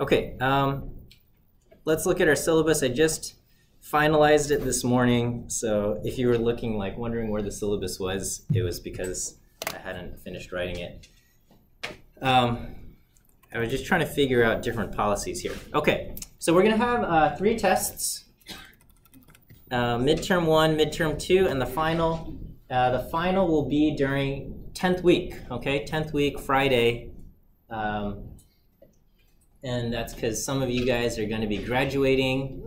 Okay, let's look at our syllabus. I just finalized it this morning, so if you were looking, like wondering where the syllabus was, it was because I hadn't finished writing it. I was just trying to figure out different policies here. Okay, so we're gonna have 3 tests. Midterm 1, midterm 2, and the final. The final will be during 10th week, okay? 10th week, Friday. And that's because some of you guys are going to be graduating,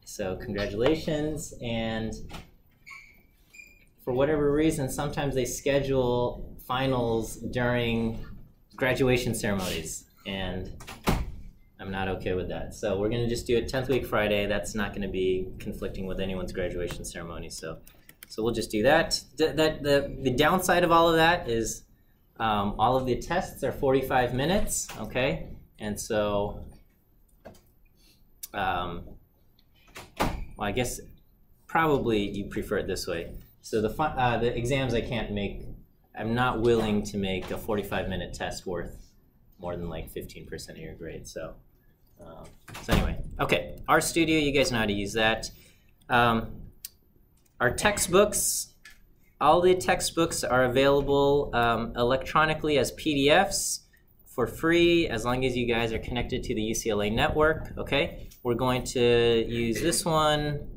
so congratulations. And for whatever reason, sometimes they schedule finals during graduation ceremonies, and I'm not okay with that. So we're going to just do it 10th week Friday. That's not going to be conflicting with anyone's graduation ceremony, so we'll just do that. The downside of all of that is all of the tests are 45 minutes, okay? And so, well, I guess probably you prefer it this way. So the exams I can't make, I'm not willing to make a 45-minute test worth more than like 15% of your grade. So anyway, okay, RStudio, you guys know how to use that. Our textbooks, all the textbooks are available electronically as PDFs for free, as long as you guys are connected to the UCLA network, okay? We're going to use this one,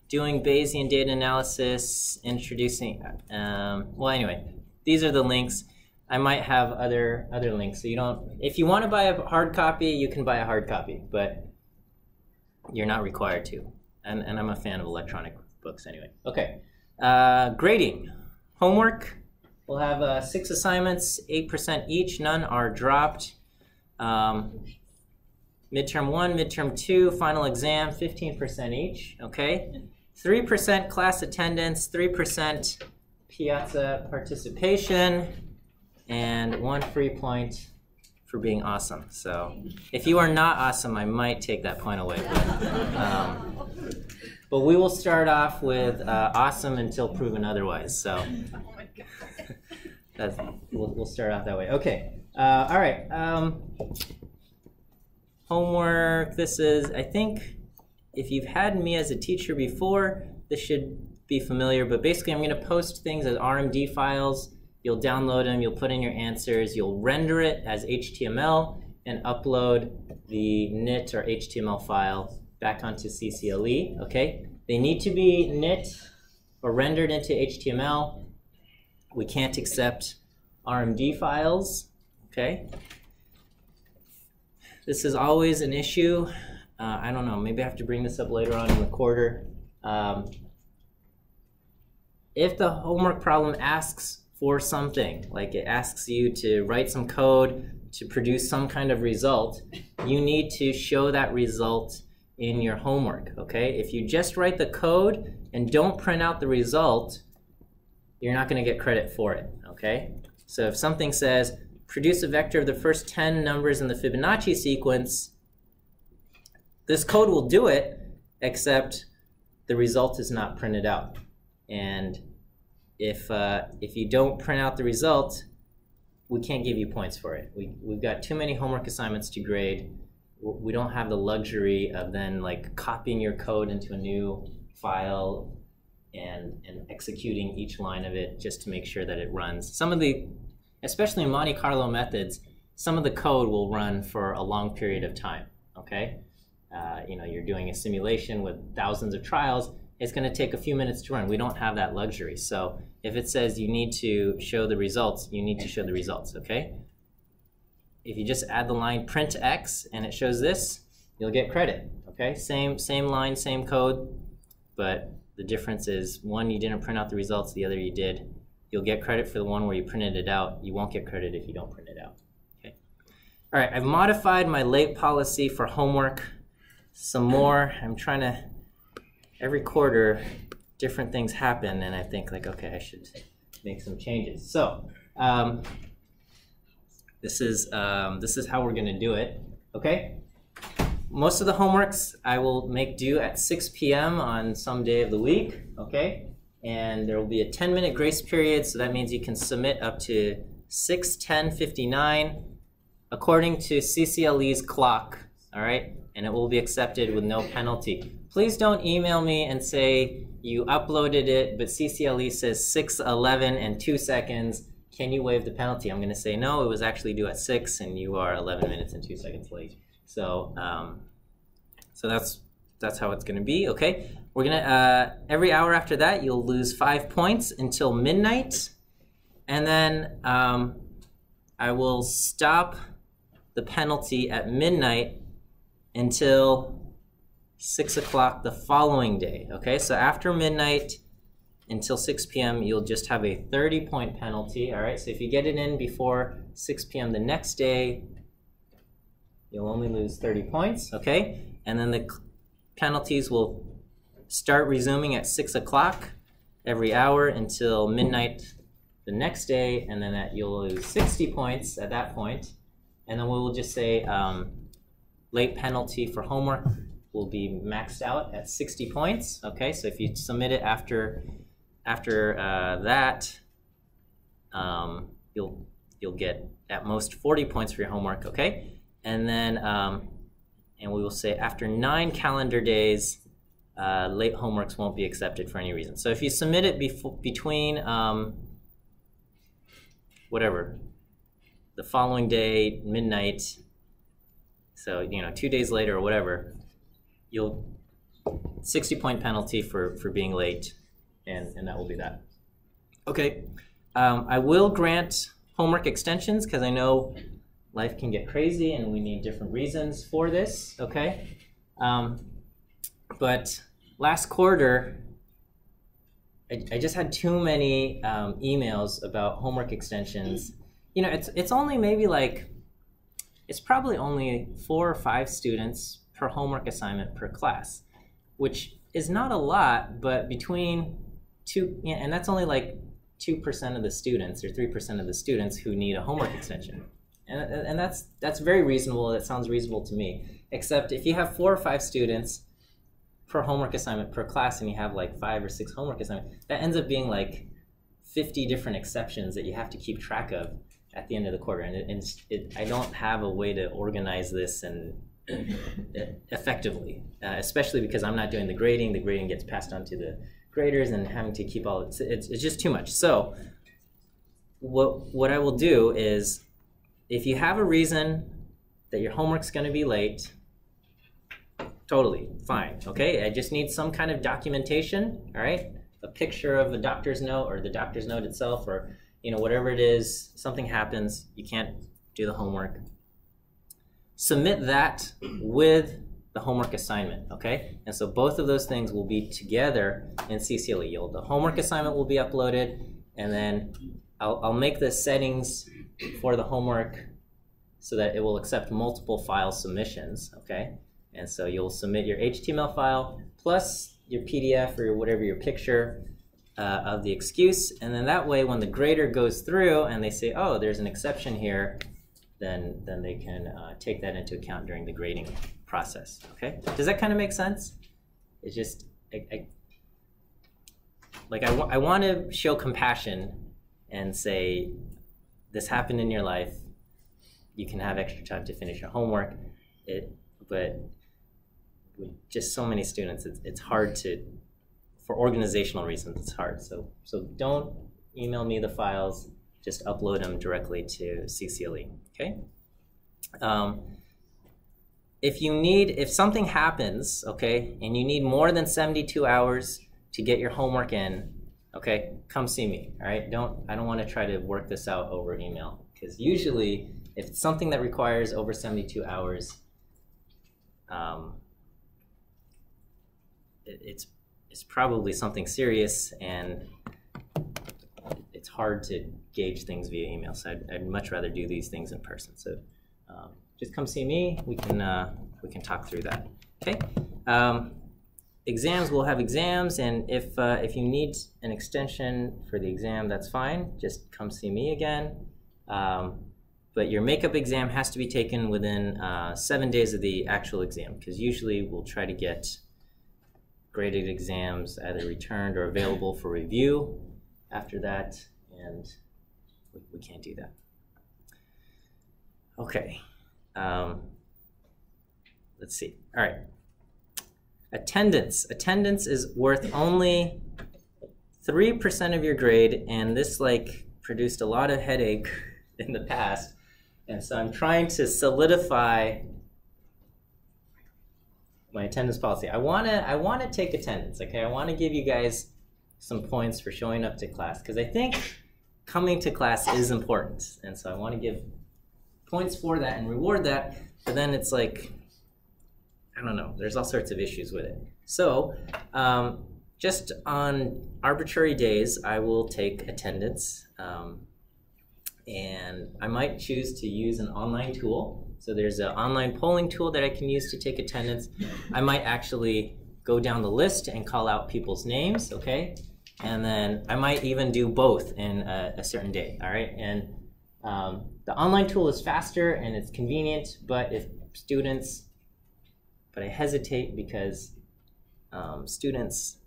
doing Bayesian data analysis, introducing, well, anyway, these are the links. I might have other links, so you don't, if you want to buy a hard copy, you can buy a hard copy, but you're not required to. And I'm a fan of electronic books anyway. Okay, grading, homework. We'll have 6 assignments, 8% each, none are dropped. Midterm 1, midterm 2, final exam, 15% each, okay? 3% class attendance, 3% piazza participation, and 1 free point for being awesome. So if you are not awesome, I might take that point away. But we will start off with awesome until proven otherwise. So we'll start off that way. Okay. All right. Homework. This is, I think, if you've had me as a teacher before, this should be familiar. But basically, I'm going to post things as RMD files. You'll download them. You'll put in your answers. You'll render it as HTML and upload the knit or HTML file back onto CCLE, okay? They need to be knit or rendered into HTML. We can't accept RMD files, okay? This is always an issue. I don't know, maybe I have to bring this up later on in the quarter. If the homework problem asks for something, like it asks you to write some code to produce some kind of result, you need to show that result in your homework, okay? If you just write the code and don't print out the result, you're not going to get credit for it, okay? So if something says, produce a vector of the first 10 numbers in the Fibonacci sequence, this code will do it, except the result is not printed out. And if you don't print out the result, we can't give you points for it. We've got too many homework assignments to grade. We don't have the luxury of then like copying your code into a new file and executing each line of it just to make sure that it runs. Some of the, especially in Monte Carlo methods, some of the code will run for a long period of time, okay? You know, you're doing a simulation with thousands of trials, it's gonna take a few minutes to run. We don't have that luxury. So if it says you need to show the results, you need to show the results, okay? If you just add the line print X and it shows this, you'll get credit, okay? Same line, same code, but the difference is one, you didn't print out the results, the other you did. You'll get credit for the one where you printed it out. You won't get credit if you don't print it out, okay? All right, I've modified my late policy for homework some more. I'm trying to, every quarter, different things happen, and I think like, okay, I should make some changes. So, this is how we're gonna do it, okay? Most of the homeworks I will make due at 6 p.m. on some day of the week, okay? And there will be a 10-minute grace period, so that means you can submit up to 6:10:59. according to CCLE's clock, all right? And it will be accepted with no penalty. Please don't email me and say you uploaded it, but CCLE says 6:11 and 2 seconds. Can you waive the penalty? I'm gonna say no, it was actually due at 6 and you are 11 minutes and 2 seconds late. So, so that's how it's gonna be, okay? We're gonna, every hour after that, you'll lose 5 points until midnight. And then I will stop the penalty at midnight until 6 o'clock the following day, okay? So after midnight until 6 p.m., you'll just have a 30-point penalty, all right? So if you get it in before 6 p.m. the next day, you'll only lose 30 points, okay? And then the penalties will start resuming at 6 o'clock every hour until midnight the next day, and then you'll lose 60 points at that point. And then we will just say late penalty for homework will be maxed out at 60 points. Okay, so if you submit it after that, you'll get at most 40 points for your homework. Okay, and then and we will say after 9 calendar days, late homeworks won't be accepted for any reason. So if you submit it between whatever, the following day, midnight, so 2 days later or whatever, you'll 60-point penalty for being late, and that will be that. Okay, I will grant homework extensions because I know life can get crazy and we need different reasons for this, okay? But last quarter, I just had too many emails about homework extensions. It's only maybe it's probably only 4 or 5 students per homework assignment per class, which is not a lot, but between and that's only 2% of the students or 3% of the students who need a homework extension. And that's very reasonable. That sounds reasonable to me, except if you have 4 or 5 students per homework assignment per class and you have 5 or 6 homework assignments, that ends up being 50 different exceptions that you have to keep track of at the end of the quarter. And I don't have a way to organize this and effectively, especially because I'm not doing the grading. The grading gets passed on to the graders and having to keep all it's just too much. So what I will do is, if you have a reason that your homework's going to be late, totally fine, okay? I just need some kind of documentation, all right? A picture of a doctor's note or the doctor's note itself, or whatever it is, something happens, you can't do the homework. Submit that with the homework assignment, okay? And so both of those things will be together in CCLE. The homework assignment will be uploaded, and then I'll make the settings for the homework so that it will accept multiple file submissions, okay? And so you'll submit your HTML file plus your PDF or whatever your picture of the excuse, and then that way when the grader goes through and they say, oh, there's an exception here, then they can take that into account during the grading process, okay? Does that kind of make sense? It's just, I want to show compassion and say, this happened in your life, you can have extra time to finish your homework, but with just so many students, it's hard to, for organizational reasons, it's hard. So don't email me the files, just upload them directly to CCLE, okay? If something happens, okay, and you need more than 72 hours to get your homework in, okay, come see me, all right? I don't want to try to work this out over email, because usually if it's something that requires over 72 hours, it's probably something serious, and it's hard to gauge things via email. So I'd much rather do these things in person. So just come see me. We can talk through that. Okay. Exams, we'll have exams, and if you need an extension for the exam, that's fine. Just come see me again. But your makeup exam has to be taken within 7 days of the actual exam, because usually we'll try to get graded exams either returned or available for review after that, and we can't do that. Okay. Let's see. All right. Attendance. Attendance is worth only 3% of your grade, and this like produced a lot of headache in the past. And so I'm trying to solidify my attendance policy. I wanna take attendance, okay? I wanna give you guys some points for showing up to class, because I think coming to class is important. And so I wanna give points for that and reward that, but then it's like, I don't know, there's all sorts of issues with it. So just on arbitrary days, I will take attendance, and I might choose to use an online tool. So there's an online polling tool that I can use to take attendance. I might actually go down the list and call out people's names, okay? And then I might even do both in a certain day, all right? And the online tool is faster and it's convenient, but I hesitate because students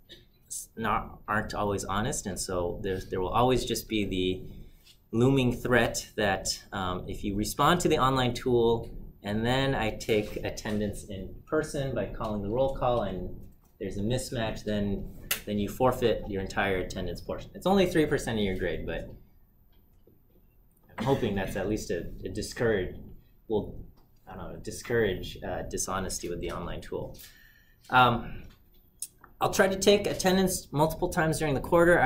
aren't always honest, and so there will always just be the looming threat that if you respond to the online tool and then I take attendance in person by calling the roll call and there's a mismatch, then you forfeit your entire attendance portion. It's only 3% of your grade, but I'm hoping that's at least discourage dishonesty with the online tool. I'll try to take attendance multiple times during the quarter.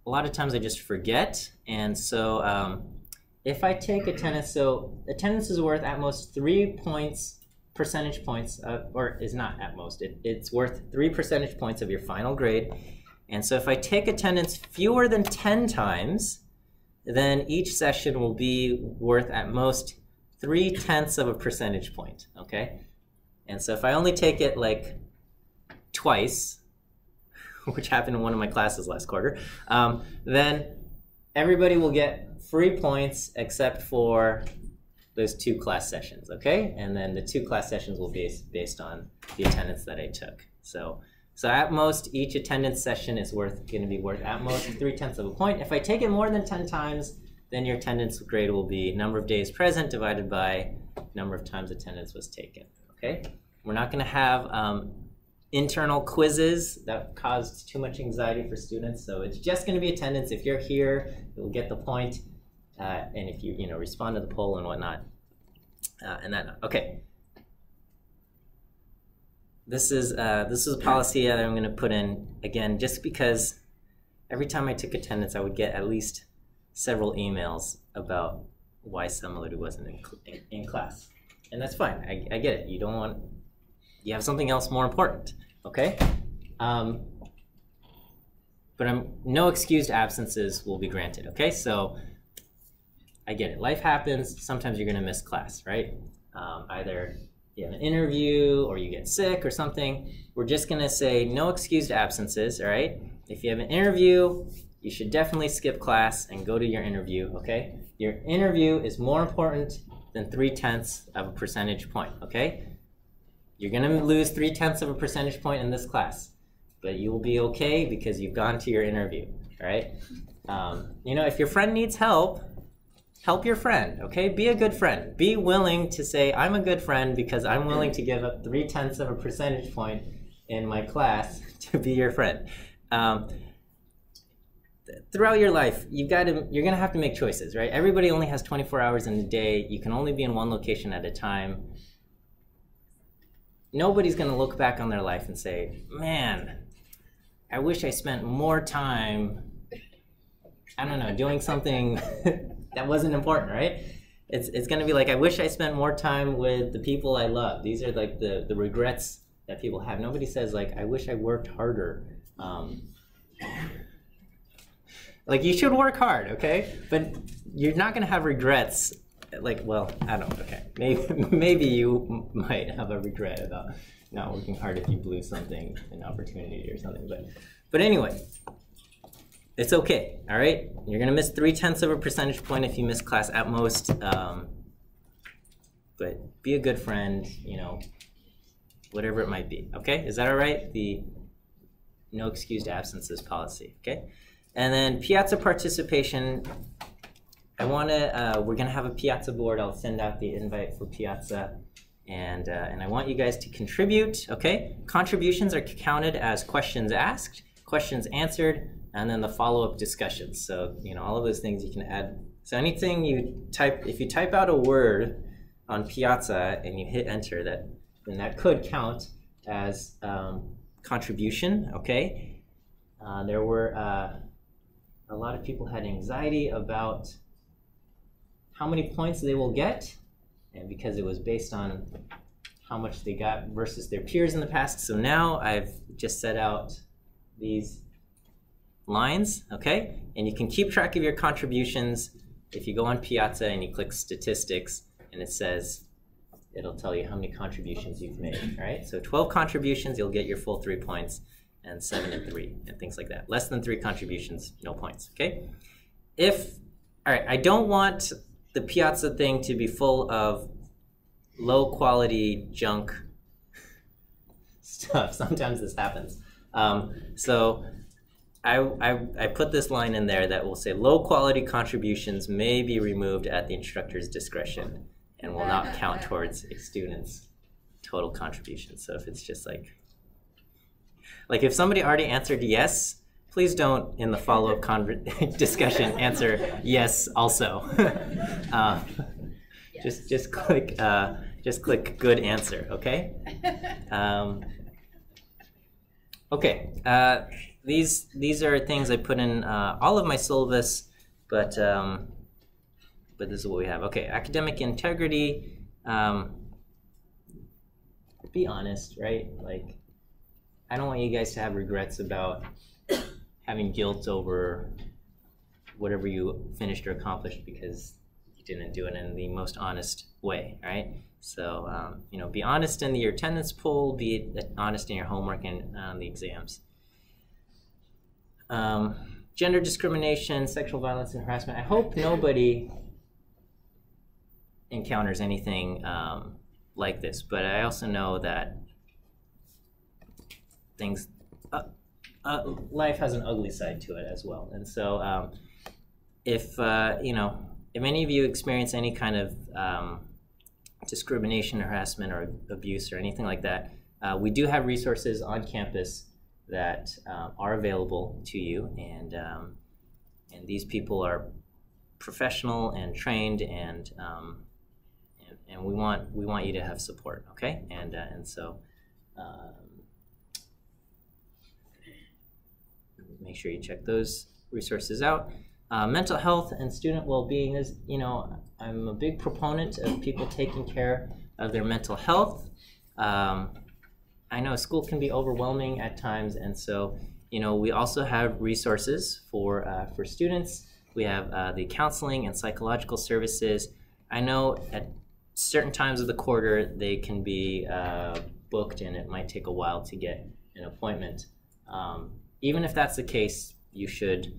A lot of times I just forget, and so if I take attendance, so attendance is worth at most 3 percentage points, or is not at most, it's worth 3 percentage points of your final grade. And so if I take attendance fewer than 10 times, then each session will be worth at most 0.3 of a percentage point, okay? And so if I only take it like twice, which happened in one of my classes last quarter, then everybody will get free points except for those 2 class sessions, okay? And then the 2 class sessions will be based on the attendance that I took. So at most, each attendance session is going to be worth at most 0.3 of a point. If I take it more than 10 times, then your attendance grade will be number of days present divided by number of times attendance was taken, okay? We're not gonna have internal quizzes that caused too much anxiety for students, so it's just gonna be attendance. If you're here, you'll get the point, and if you respond to the poll and whatnot, okay. This is a policy that I'm gonna put in, again, just because every time I took attendance, I would get at least several emails about why somebody wasn't in class. And that's fine, I get it. You have something else more important, okay? But no excused absences will be granted, okay? So I get it, life happens, sometimes you're gonna miss class, right? Either you have an interview or you get sick or something. We're just gonna say no excused absences, all right? If you have an interview, you should definitely skip class and go to your interview, okay? Your interview is more important than 0.3 of a percentage point, okay? You're gonna lose 0.3 of a percentage point in this class, but you will be okay because you've gone to your interview, all right? If your friend needs help, help your friend, okay? Be a good friend. Be willing to say, I'm a good friend because I'm willing to give up 0.3 of a percentage point in my class to be your friend. Throughout your life, you're gonna have to make choices, right? Everybody only has 24 hours in a day. You can only be in one location at a time. Nobody's gonna look back on their life and say, man, I wish I spent more time, I don't know, doing something that wasn't important, right? It's gonna be like, I wish I spent more time with the people I love. These are like the regrets that people have. Nobody says like, I wish I worked harder. Like, you should work hard, okay? But you're not gonna have regrets. Like, well, I don't know, okay. Maybe you might have a regret about not working hard if you blew something, an opportunity or something. But anyway, it's okay, all right? You're gonna miss 0.3 of a percentage point if you miss class at most. But be a good friend, whatever it might be, okay? Is that all right? The no excused absences policy, okay? And then piazza participation, we're gonna have a Piazza board. I'll send out the invite for Piazza, and I want you guys to contribute. Okay, contributions are counted as questions asked, questions answered, and then the follow-up discussions. So all of those things you can add. So anything you type, if you type out a word on Piazza and you hit enter, then that could count as contribution. Okay, there were a lot of people had anxiety about how many points they will get, and because it was based on how much they got versus their peers in the past. So now I've just set out these lines, okay? And you can keep track of your contributions if you go on Piazza and you click statistics, and it says, it'll tell you how many contributions you've made, all right? So 12 contributions, you'll get your full 3 points, and 7 and 3, and things like that. Less than 3 contributions, no points, okay? All right, I don't want the Piazza thing to be full of low quality junk stuff. Sometimes this happens. So I put this line in there that will say low quality contributions may be removed at the instructor's discretion and will not count towards a student's total contribution. So if it's just like if somebody already answered yes, please don't in the follow-up discussion answer yes also. Yes. Just click good answer, okay? Okay. These are things I put in all of my syllabus, but this is what we have. Okay, academic integrity. Be honest, right? Like, I don't want you guys to have regrets about having guilt over whatever you finished or accomplished because you didn't do it in the most honest way, right? So, be honest in your attendance pool, be honest in your homework and the exams. Gender discrimination, sexual violence, and harassment. I hope nobody encounters anything like this, but I also know that things, life has an ugly side to it as well. And so if any of you experience any kind of discrimination, harassment, or abuse or anything like that, we do have resources on campus that are available to you, and these people are professional and trained, and we want you to have support, okay? And so make sure you check those resources out. Mental health and student well-being is, I'm a big proponent of people taking care of their mental health. I know school can be overwhelming at times, and so we also have resources for students. We have the counseling and psychological services. I know at certain times of the quarter they can be booked, and it might take a while to get an appointment. Even if that's the case, you should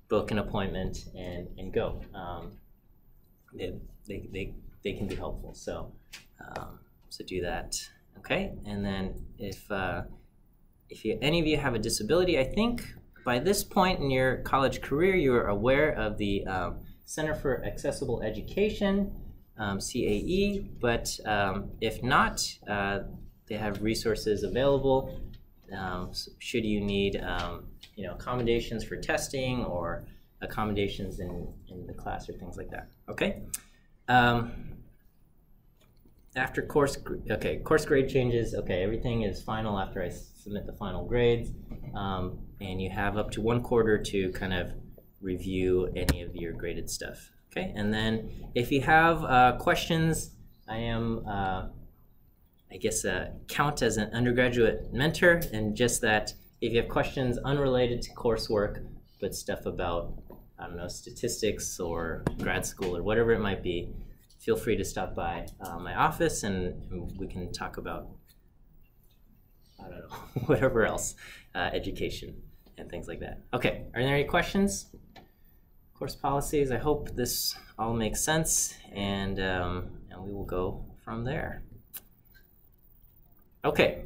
book an appointment and go. They can be helpful. So do that. Okay, and then if any of you have a disability, I think by this point in your college career, you are aware of the Center for Accessible Education, CAE, but if not, they have resources available should you need accommodations for testing or accommodations in the class or things like that. Okay. After course grade changes, okay, everything is final after I submit the final grades, and you have up to 1 quarter to kind of review any of your graded stuff, okay? And then if you have questions, I am, count as an undergraduate mentor, and just that if you have questions unrelated to coursework, but stuff about, I don't know, statistics or grad school or whatever it might be, feel free to stop by my office and we can talk about, I don't know, whatever else, education and things like that. Okay, are there any questions? Course policies, I hope this all makes sense, and we will go from there. Okay.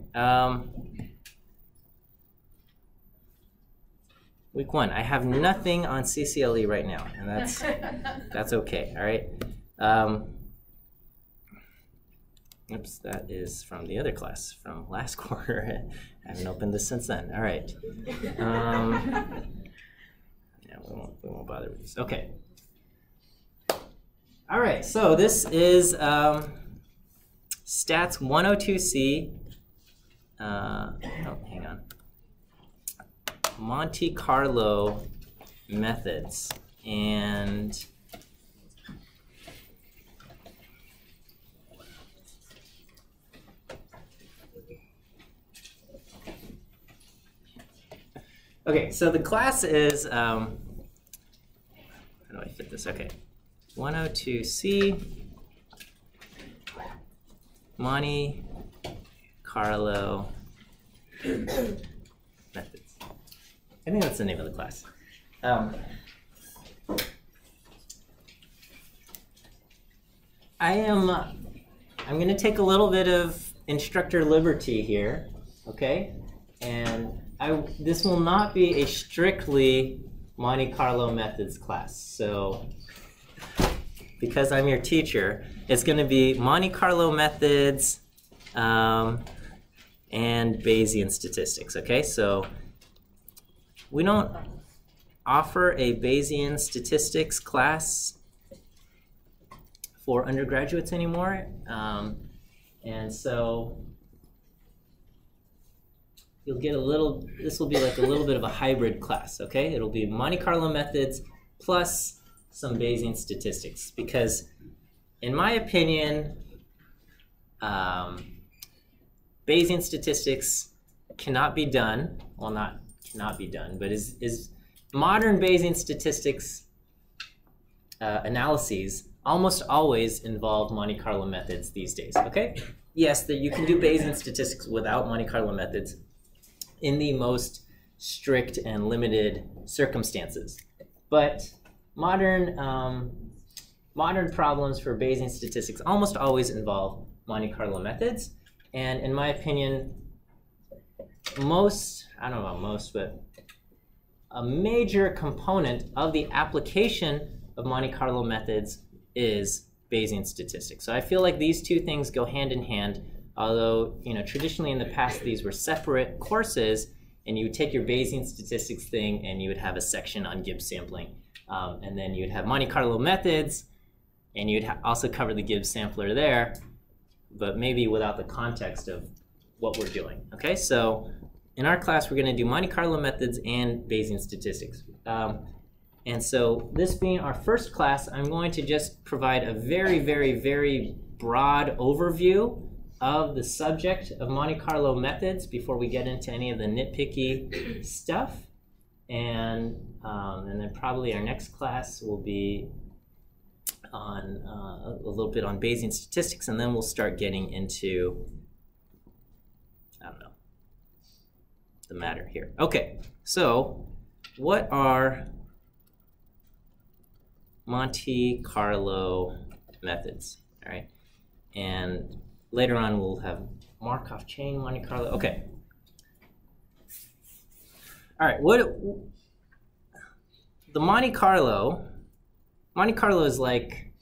Week 1. I have nothing on CCLE right now, and that's okay. All right. Oops, that is from the other class from last quarter. I haven't opened this since then. All right. Yeah, we won't bother with this. Okay. All right. So this is Stats 102C. Oh, hang on. Monte Carlo methods. And okay, so the class is, how do I fit this? Okay, 102C, Monte Carlo methods. I think that's the name of the class. I'm going to take a little bit of instructor liberty here, okay? And this will not be a strictly Monte Carlo methods class. So because I'm your teacher, it's going to be Monte Carlo methods and Bayesian statistics, okay? So we don't offer a Bayesian statistics class for undergraduates anymore. And so you'll get this will be like a little bit of a hybrid class, okay? It'll be Monte Carlo methods plus some Bayesian statistics, because in my opinion, Bayesian statistics cannot be done, well, not cannot be done, but is modern Bayesian statistics analyses almost always involve Monte Carlo methods these days, okay? Yes, that you can do Bayesian statistics without Monte Carlo methods in the most strict and limited circumstances. But modern problems for Bayesian statistics almost always involve Monte Carlo methods. And in my opinion, I don't know about most, but a major component of the application of Monte Carlo methods is Bayesian statistics. So I feel like these two things go hand in hand, although traditionally in the past these were separate courses, and you would take your Bayesian statistics thing and you would have a section on Gibbs sampling. And then you'd have Monte Carlo methods, and you'd also cover the Gibbs sampler there, but maybe without the context of what we're doing. Okay, so in our class, we're going to do Monte Carlo methods and Bayesian statistics. And so this being our first class, I'm going to just provide a very, very, very broad overview of the subject of Monte Carlo methods before we get into any of the nitpicky stuff. And then probably our next class will be on a little bit on Bayesian statistics, and then we'll start getting into, I don't know, the matter here. Okay, so what are Monte Carlo methods? All right, and later on we'll have Markov chain Monte Carlo. Okay. All right, the Monte Carlo is like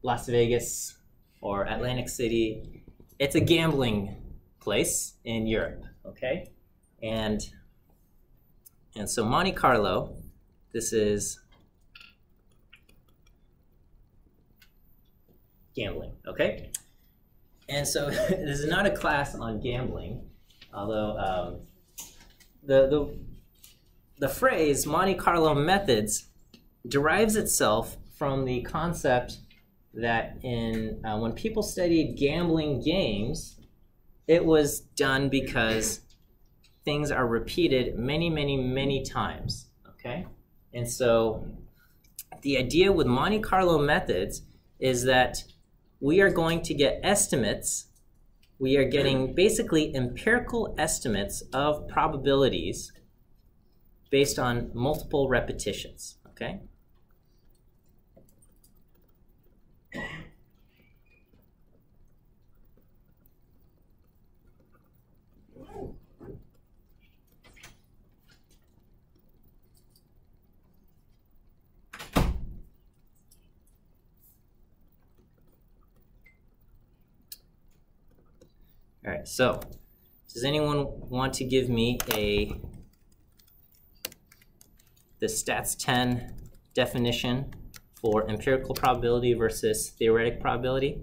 Las Vegas or Atlantic City. It's a gambling place in Europe, okay? And so Monte Carlo, this is gambling, okay? And so this is not a class on gambling, although the phrase Monte Carlo methods derives itself from the concept that when people studied gambling games, it was done because things are repeated many, many, many times, okay? And so the idea with Monte Carlo methods is that we are going to get estimates. We are getting basically empirical estimates of probabilities based on multiple repetitions, okay? All right, so does anyone want to give me the Stats 10 definition for empirical probability versus theoretic probability?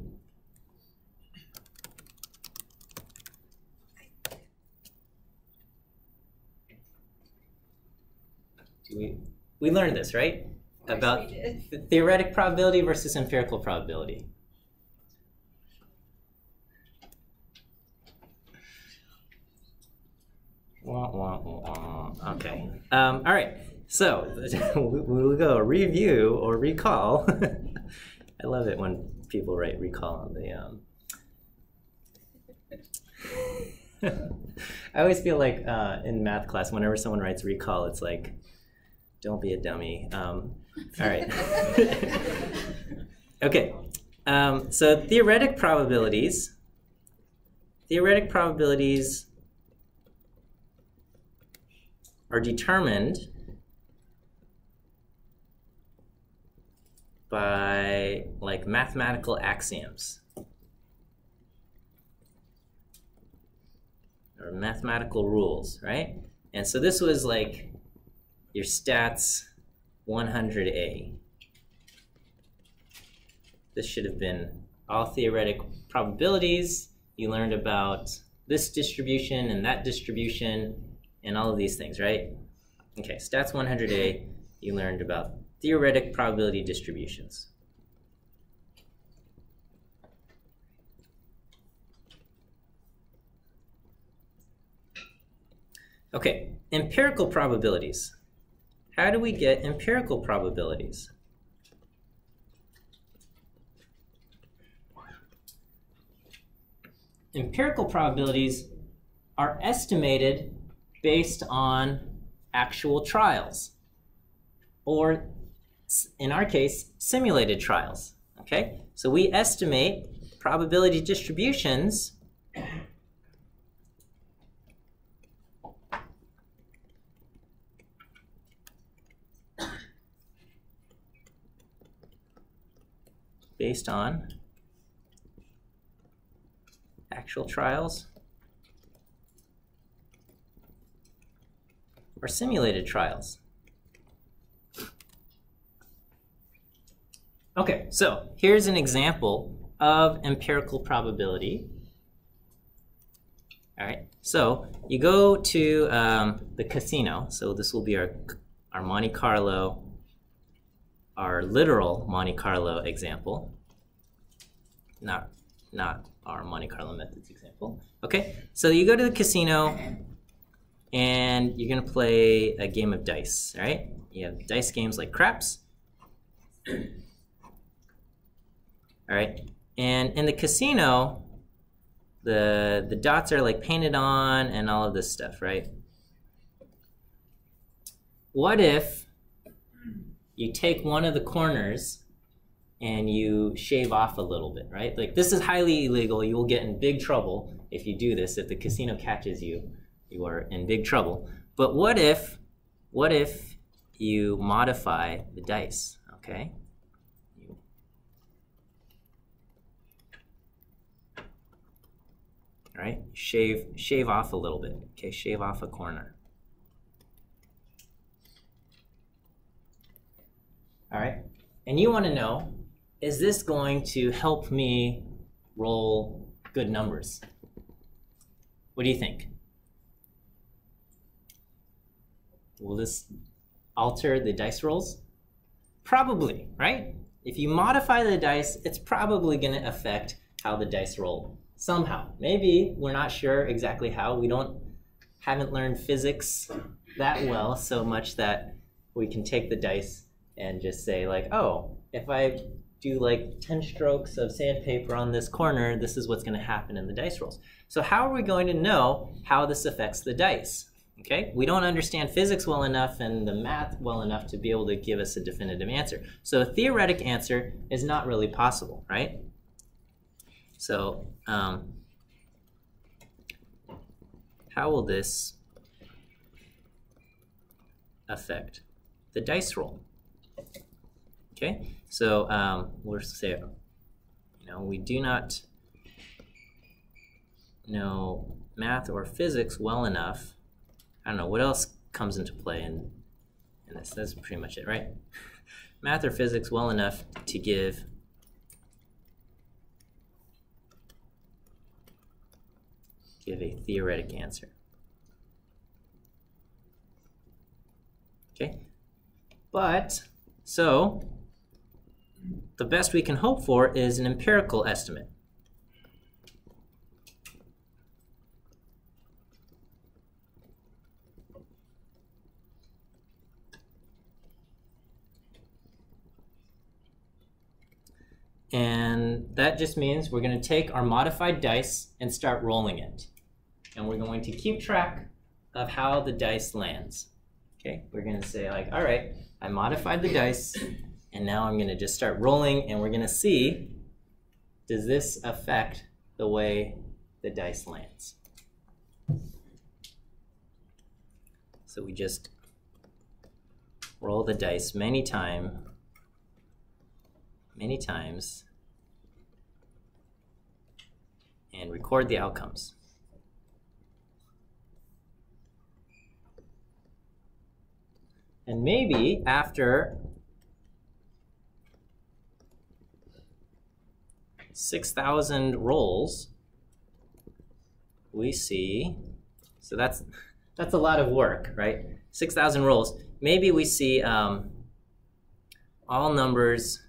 We learned this, right? About theoretic probability versus empirical probability. Okay. All right. So we'll go review or recall. I love it when people write recall on the. I always feel like in math class, whenever someone writes recall, it's like, don't be a dummy. All right. Okay. So theoretic probabilities are determined by like mathematical axioms or mathematical rules, right? And so this was like your stats 100A. This should have been all theoretic probabilities. You learned about this distribution and that distribution and all of these things, right? Okay, stats 100A, you learned about theoretic probability distributions. Okay, empirical probabilities. How do we get empirical probabilities? Empirical probabilities are estimated based on actual trials, or in our case, simulated trials, okay? So we estimate probability distributions based on actual trials or simulated trials. Okay, so here's an example of empirical probability. All right, so you go to the casino. So this will be our Monte Carlo, our literal Monte Carlo example, not our Monte Carlo methods example. Okay, so you go to the casino and you're gonna play a game of dice, right? You have dice games like craps. All right, and in the casino, the dots are like painted on and all of this stuff, right? What if you take one of the corners and you shave off a little bit, right? Like this is highly illegal. You will get in big trouble if you do this. If the casino catches you, you are in big trouble. But what if you modify the dice, okay? All right, shave off a little bit, okay? Shave off a corner. All right, and you want to know, is this going to help me roll good numbers? What do you think? Will this alter the dice rolls? Probably, right? If you modify the dice, it's probably going to affect how the dice roll somehow. Maybe we're not sure exactly how. We haven't learned physics that well, so much that we can take the dice and just say like, oh, if I do like 10 strokes of sandpaper on this corner, this is what's going to happen in the dice rolls. So how are we going to know how this affects the dice? Okay, we don't understand physics well enough and the math well enough to be able to give us a definitive answer. So a theoretic answer is not really possible, right? So how will this affect the dice roll? Okay, so we'll say, we do not know math or physics well enough. I don't know, what else comes into play in this? That's pretty much it, right? Math or physics well enough to give a theoretic answer. Okay, but so the best we can hope for is an empirical estimate. And that just means we're going to take our modified dice and start rolling it. And we're going to keep track of how the dice lands. Okay, we're going to say like, all right, I modified the dice, and now I'm going to just start rolling, and we're going to see, does this affect the way the dice lands? So we just roll the dice many times, and record the outcomes. And maybe after 6,000 rolls, we see, so that's a lot of work, right? 6,000 rolls. Maybe we see all numbers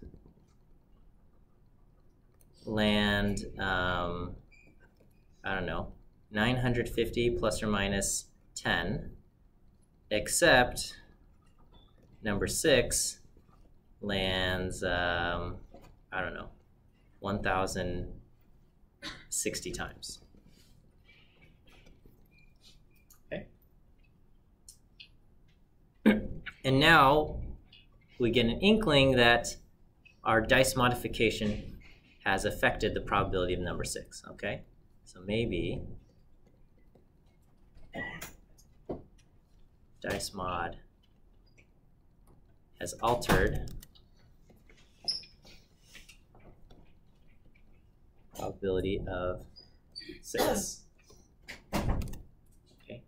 land, I don't know, 950 plus or minus 10, except number 6 lands, I don't know, 1,060 times. Okay. And now we get an inkling that our dice modification has affected the probability of number 6, okay? So maybe dice mod has altered probability of 6. Okay.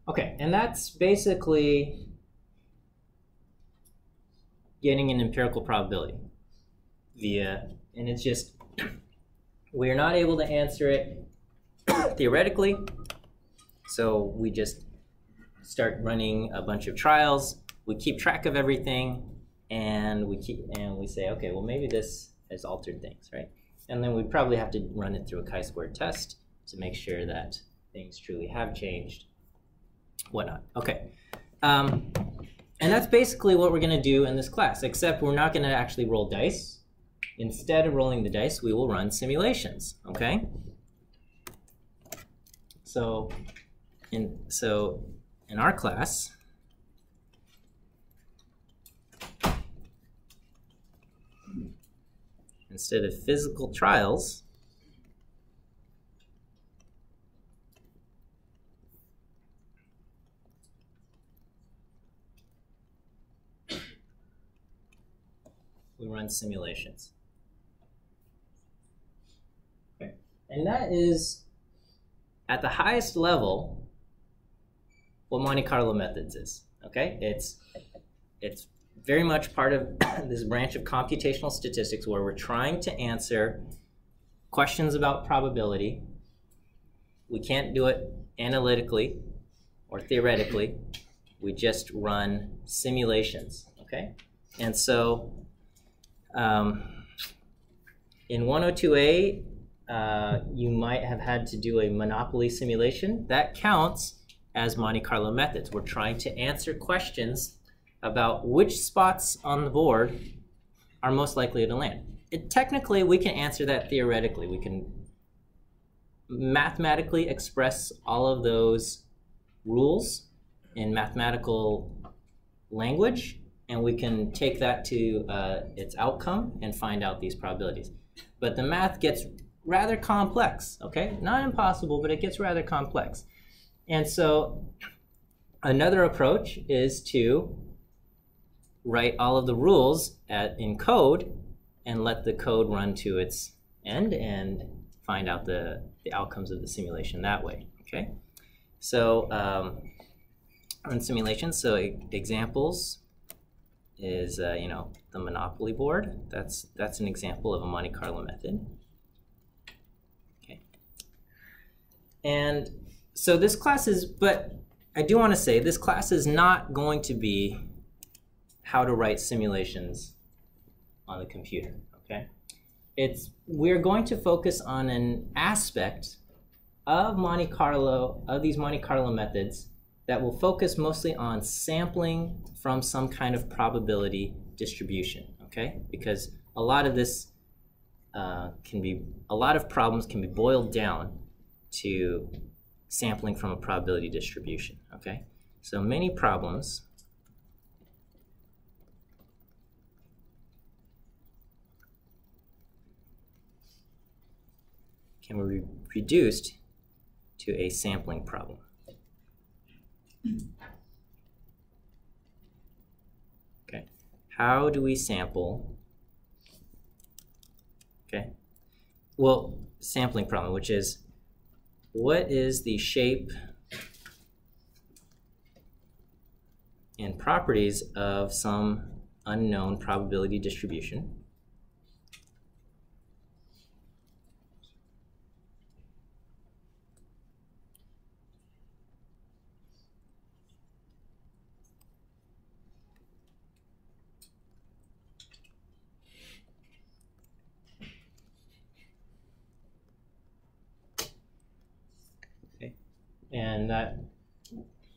Okay, and that's basically getting an empirical probability via, and it's just, we're not able to answer it theoretically, so we just start running a bunch of trials, we keep track of everything, and we say, okay, well maybe this has altered things, right? And then we'd probably have to run it through a chi-squared test to make sure that things truly have changed, whatnot. Okay. And that's basically what we're going to do in this class, except we're not going to actually roll dice. Instead of rolling the dice, we will run simulations, okay? So in our class, instead of physical trials, we run simulations. Okay. And that is, at the highest level, what Monte Carlo methods is. Okay? It's very much part of this branch of computational statistics where we're trying to answer questions about probability. We can't do it analytically or theoretically. We just run simulations. Okay? And so in 102A, you might have had to do a monopoly simulation. That counts as Monte Carlo methods. We're trying to answer questions about which spots on the board are most likely to land. Technically, we can answer that theoretically. We can mathematically express all of those rules in mathematical language, and we can take that to its outcome and find out these probabilities. But the math gets rather complex, okay? Not impossible, but it gets rather complex. And so another approach is to write all of the rules in code and let the code run to its end and find out the outcomes of the simulation that way, okay? So on simulations, so examples is, you know, the Monopoly board. That's an example of a Monte Carlo method. Okay. And so this class is, but I do want to say this class is not going to be how to write simulations on the computer, okay? We're going to focus on an aspect of Monte Carlo, of these Monte Carlo methods, that will focus mostly on sampling from some kind of probability distribution, okay? Because a lot of this a lot of problems can be boiled down to sampling from a probability distribution, okay? So many problems can be reduced to a sampling problem. Okay, how do we sample? Okay, well, sampling problem, which is what is the shape and properties of some unknown probability distribution?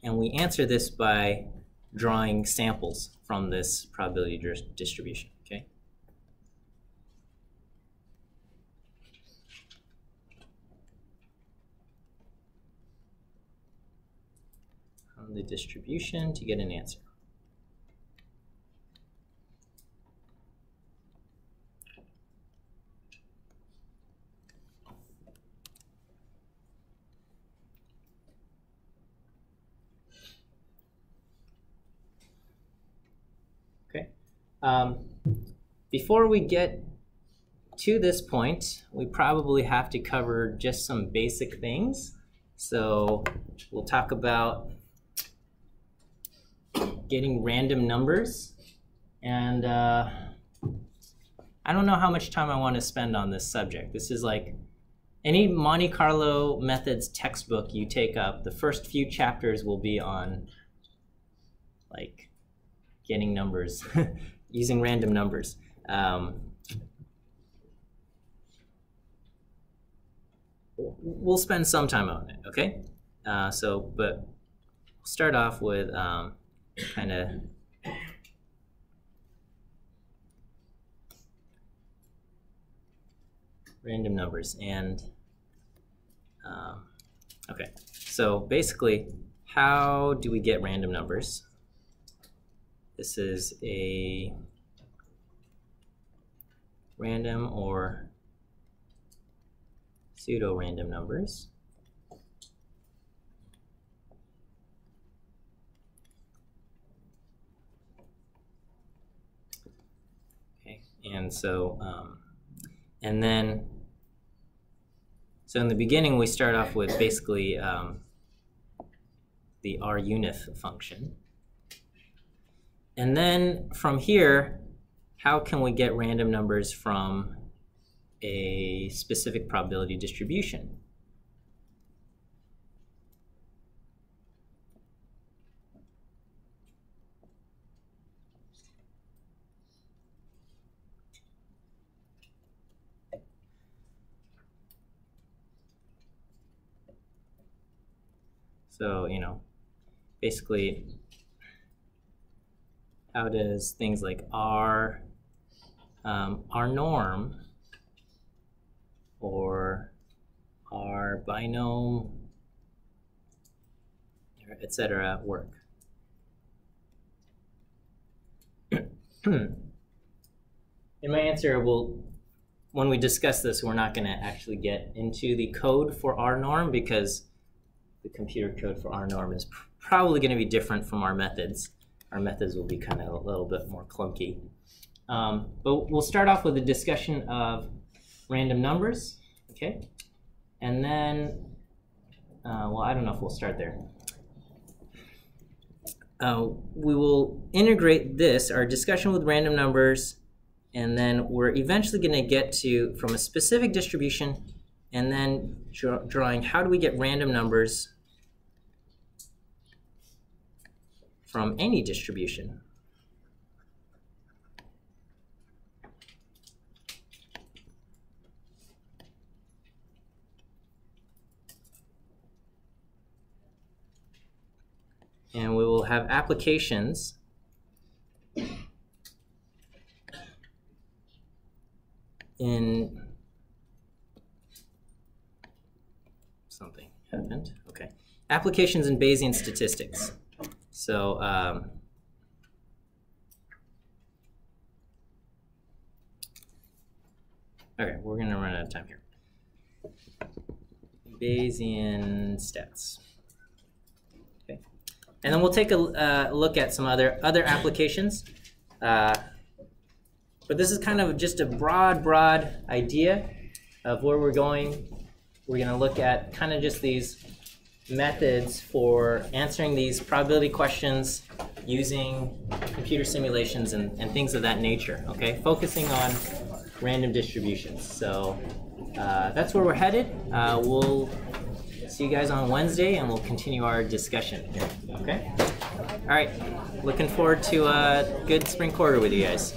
And we answer this by drawing samples from this probability distribution, okay? From the distribution to get an answer. Before we get to this point, we probably have to cover just some basic things. So we'll talk about getting random numbers. And I don't know how much time I want to spend on this subject. This is like any Monte Carlo methods textbook you take up, the first few chapters will be on like getting numbers, using random numbers. We'll spend some time on it, okay? But we'll start off with kind of random numbers. And okay, so basically, how do we get random numbers? This is a random or pseudo-random numbers. Okay, and so, and then, so in the beginning we start off with basically the R-unith function. And then from here, how can we get random numbers from a specific probability distribution? So, you know, basically, how does things like R norm or R binom, etc. work? In my answer, when we discuss this, we're not going to actually get into the code for R norm because the computer code for R norm is probably going to be different from our methods. Our methods will be kind of a little bit more clunky. But we'll start off with a discussion of random numbers, okay? And then, well, I don't know if we'll start there. We will integrate this, our discussion with random numbers, and then we're eventually going to get to from a specific distribution, and then drawing how do we get random numbers from any distribution. And we will have applications in something happened. Okay, applications in Bayesian statistics. So okay, we're going to run out of time here. Bayesian stats. Okay, and then we'll take a look at some other applications. But this is kind of just a broad idea of where we're going. We're going to look at kind of just these methods for answering these probability questions using computer simulations and things of that nature, okay? Focusing on random distributions. So that's where we're headed. We'll see you guys on Wednesday, and we'll continue our discussion here, okay? All right, looking forward to a good spring quarter with you guys.